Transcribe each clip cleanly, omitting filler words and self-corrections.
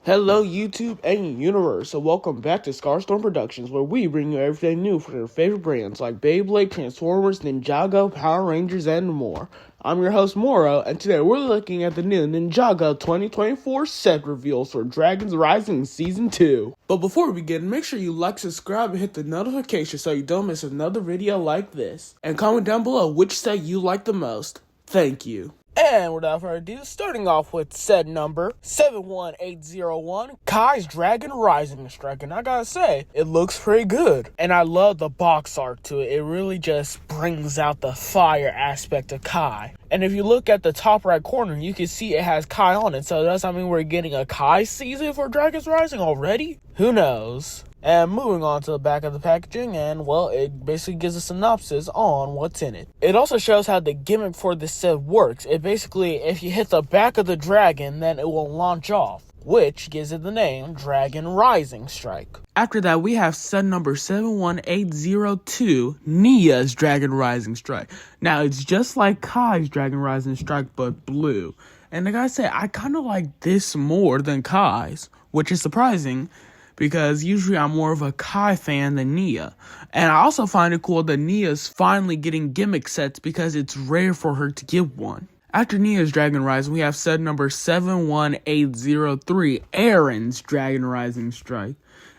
Hello YouTube and universe, so welcome back to Scarstorm Productions, where we bring you everything new for your favorite brands like Beyblade, Transformers, Ninjago, Power Rangers, and more. I'm your host Moro, and today we're looking at the new Ninjago 2024 set reveals for Dragons Rising Season 2. But before we begin, make sure you like, subscribe, and hit the notification so you don't miss another video like this. And comment down below which set you like the most. Thank you. And without further ado, starting off with set number 71801, Kai's Dragon Rising Strike. And I gotta say, it looks pretty good. And I love the box art to it. It really just brings out the fire aspect of Kai. And if you look at the top right corner, you can see it has Kai on it. So does that mean we're getting a Kai season for Dragons Rising already? Who knows? And moving on to the back of the packaging, and well, it basically gives a synopsis on what's in it. It also shows how the gimmick for this set works. It basically, if you hit the back of the dragon, then it will launch off, which gives it the name Dragon Rising Strike. After that, we have set number 71802, Nia's Dragon Rising Strike. Now, it's just like Kai's Dragon Rising Strike, but blue. And I gotta say, I kind of like this more than Kai's, which is surprising, because usually I'm more of a Kai fan than Nia. And I also find it cool that Nia's finally getting gimmick sets because it's rare for her to get one. After Nia's Dragon Rising, we have set number 71803, Aaron's Dragon Rising Strike.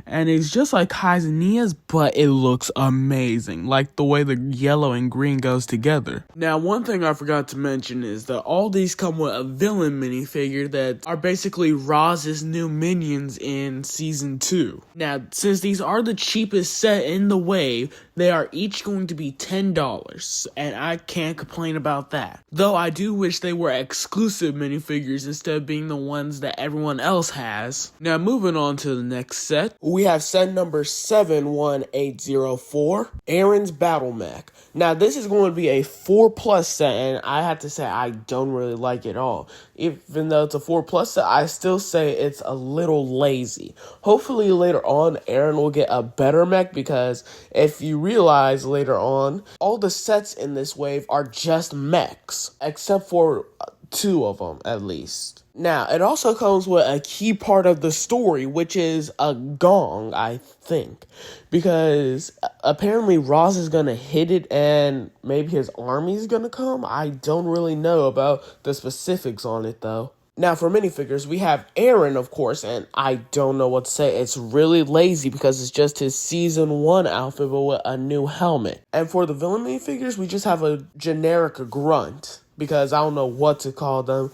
And it's just like Kai's and Nia's, but it looks amazing, like the way the yellow and green goes together. Now, one thing I forgot to mention is that all these come with a villain minifigure that are basically Roz's new minions in Season 2. Now, since these are the cheapest set in the wave, they are each going to be $10, and I can't complain about that. Though I do wish they were exclusive minifigures instead of being the ones that everyone else has. Now, moving on to the next set, we have set number 71804, Aaron's Battle Mech. Now, this is going to be a 4+ set, and I have to say I don't really like it at all. Even though it's a 4+ set, I still say it's a little lazy. Hopefully later on, Aaron will get a better mech, because if you realize later on, all the sets in this wave are just mechs, except for 2 of them at least. Now, it also comes with a key part of the story, which is a gong, I think. Because apparently Roz is going to hit it and maybe his army's going to come. I don't really know about the specifics on it, though. Now, for minifigures, we have Aaron, of course, and I don't know what to say. It's really lazy because it's just his Season 1 outfit, but with a new helmet. And for the villain minifigures, we just have a generic grunt, because I don't know what to call them.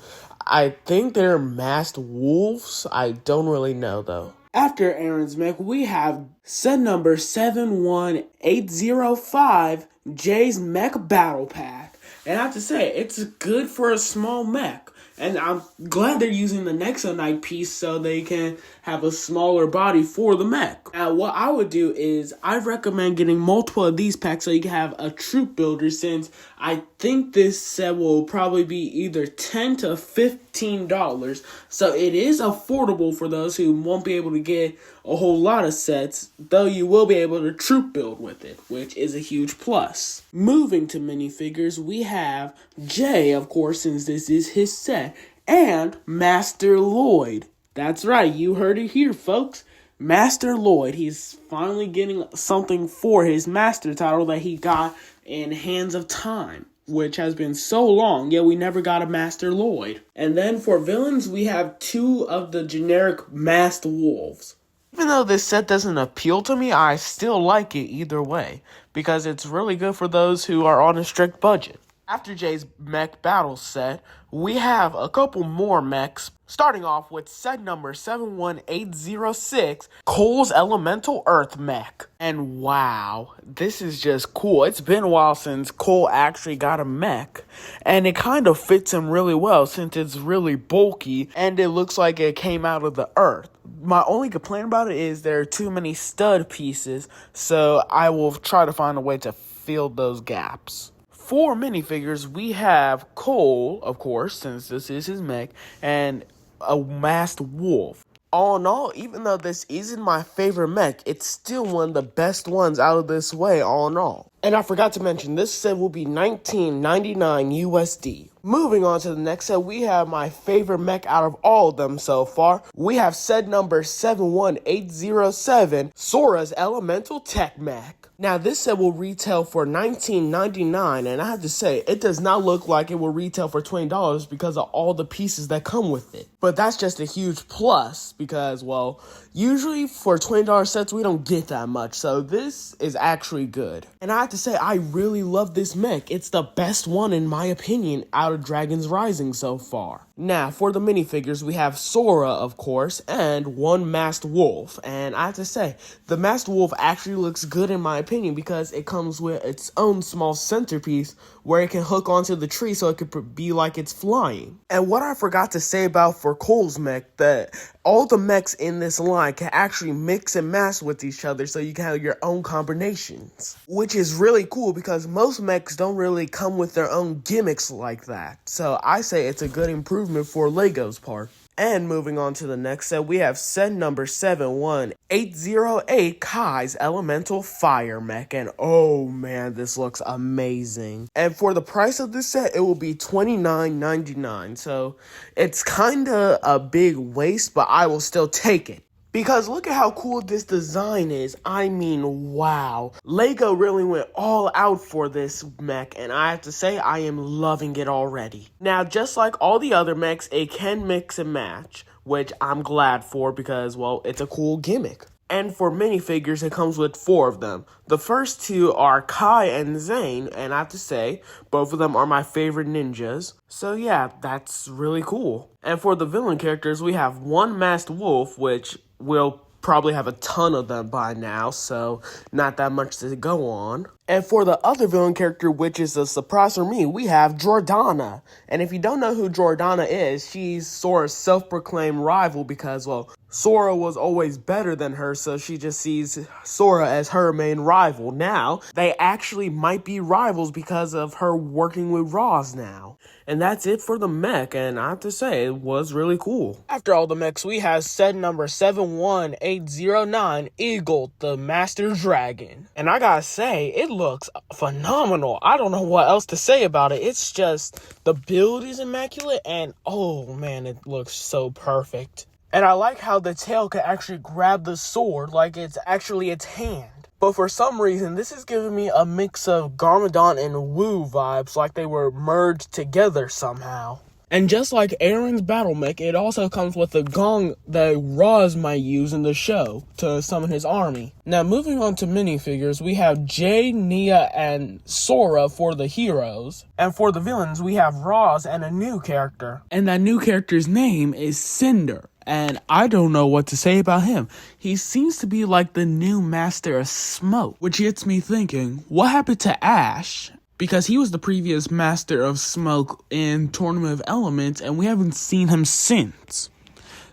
I think they're masked wolves. I don't really know, though. After Aaron's mech, we have set number 71805, Jay's Mech Battle Pack. And I have to say, it's good for a small mech. And I'm glad they're using the Nexonite piece so they can have a smaller body for the mech. Now, what I would do is I recommend getting multiple of these packs so you can have a troop builder, since I think this set will probably be either $10 to $15. So it is affordable for those who won't be able to get a whole lot of sets, though you will be able to troop build with it, which is a huge plus. Moving to minifigures, we have Jay, of course, since this is his set, and Master Lloyd. That's right, you heard it here, folks. Master Lloyd. He's finally getting something for his master title that he got in Hands of Time, which has been so long, yet we never got a Master Lloyd. And then for villains, we have 2 of the generic masked wolves. Even though this set doesn't appeal to me, I still like it either way, because it's really good for those who are on a strict budget. After Jay's mech battle set, we have a couple more mechs, starting off with set number 71806, Cole's Elemental Earth Mech. And wow, this is just cool. It's been a while since Cole actually got a mech, and it kind of fits him really well since it's really bulky and it looks like it came out of the earth. My only complaint about it is there are too many stud pieces, so I will try to find a way to fill those gaps. For minifigures, we have Cole, of course, since this is his mech, and a masked wolf. All in all, even though this isn't my favorite mech, it's still one of the best ones out of this way, all in all. And I forgot to mention, this set will be $19.99 USD. Moving on to the next set, we have my favorite mech out of all of them so far. We have set number 71807, Sora's Elemental Tech Mech. Now, this set will retail for $19.99, and I have to say, it does not look like it will retail for $20 because of all the pieces that come with it. But that's just a huge plus because, well, usually for $20 sets, we don't get that much, so this is actually good. And I have to say, I really love this mech. It's the best one, in my opinion, out of Dragon's Rising so far. Now, for the minifigures, we have Sora, of course, and one Masked Wolf. And I have to say, the Masked Wolf actually looks good in my opinion because it comes with its own small centerpiece where it can hook onto the tree so it could be like it's flying. And what I forgot to say about for Cole's mech, that all the mechs in this line can actually mix and match with each other so you can have your own combinations. Which is really cool because most mechs don't really come with their own gimmicks like that. So I say it's a good improvement for Lego's part. And moving on to the next set, we have set number 71808, Kai's Elemental Fire Mech. And oh man, this looks amazing. And for the price of this set, it will be $29.99. So it's kind of a big waste, but I will still take it. Because look at how cool this design is. I mean, wow. Lego really went all out for this mech, and I have to say, I am loving it already. Now, just like all the other mechs, it can mix and match, which I'm glad for because, well, it's a cool gimmick. And for minifigures, it comes with 4 of them. The first 2 are Kai and Zane, and I have to say, both of them are my favorite ninjas. So yeah, that's really cool. And for the villain characters, we have one Masked Wolf, which we'll probably have a ton of them by now, so not that much to go on. And for the other villain character, which is a surprise for me, we have Jordana. And if you don't know who Jordana is, she's Sora's self-proclaimed rival because, well, Sora was always better than her, so she just sees Sora as her main rival. Now, they actually might be rivals because of her working with Roz now. And that's it for the mech, and I have to say, it was really cool. After all the mechs, we have set number 71809, Eagle, the Master Dragon. And I gotta say, it looks phenomenal. I don't know what else to say about it. It's just, the build is immaculate, and oh man, it looks so perfect. And I like how the tail can actually grab the sword like it's actually its hand. But for some reason, this is giving me a mix of Garmadon and Wu vibes, like they were merged together somehow. And just like Aaron's battle mech, it also comes with a gong that Roz might use in the show to summon his army. Now, moving on to minifigures, we have Jay, Nia, and Sora for the heroes. And for the villains, we have Roz and a new character. And that new character's name is Cinder. And I don't know what to say about him. He seems to be like the new master of smoke, which gets me thinking, what happened to Ash? Because he was the previous master of smoke in Tournament of Elements, and we haven't seen him since.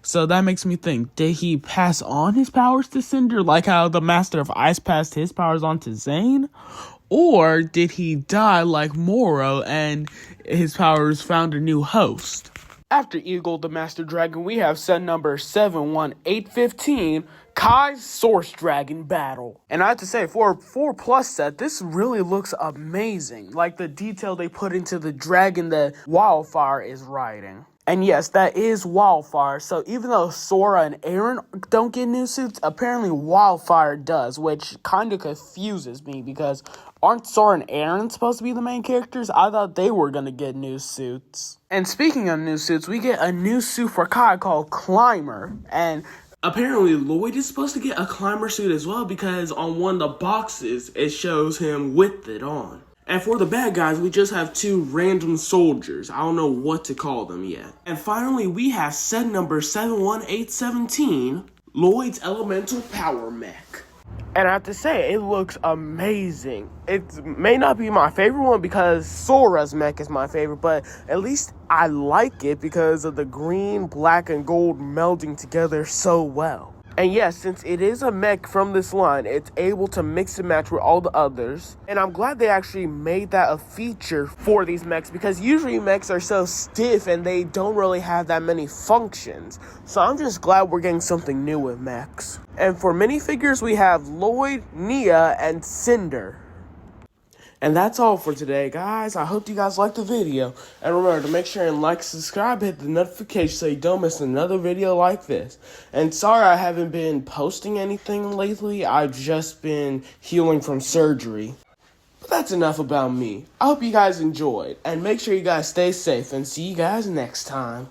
So that makes me think, did he pass on his powers to Cinder, like how the master of ice passed his powers on to Zane? Or did he die like Moro and his powers found a new host? After Eagle the Master Dragon, we have set number 71815, Kai's Source Dragon Battle. And I have to say, for a 4+ set, this really looks amazing. Like the detail they put into the dragon that Wildfire is riding. And yes, that is Wildfire, so even though Sora and Aaron don't get new suits, apparently Wildfire does, which kind of confuses me because aren't Sora and Aaron supposed to be the main characters? I thought they were going to get new suits. And speaking of new suits, we get a new suit for Kai called Climber, and apparently Lloyd is supposed to get a Climber suit as well because on one of the boxes, it shows him with it on. And for the bad guys, we just have 2 random soldiers. I don't know what to call them yet. And finally, we have set number 71817, Lloyd's Elemental Power Mech. And I have to say, it looks amazing. It may not be my favorite one because Sora's mech is my favorite, but at least I like it because of the green, black, and gold melding together so well. And yes, since it is a mech from this line, it's able to mix and match with all the others. And I'm glad they actually made that a feature for these mechs because usually mechs are so stiff and they don't really have that many functions. So I'm just glad we're getting something new with mechs. And for minifigures, we have Lloyd, Nia, and Cinder. And that's all for today, guys. I hope you guys liked the video. And remember to make sure and like, subscribe, hit the notification so you don't miss another video like this. And sorry I haven't been posting anything lately. I've just been healing from surgery. But that's enough about me. I hope you guys enjoyed. And make sure you guys stay safe and see you guys next time.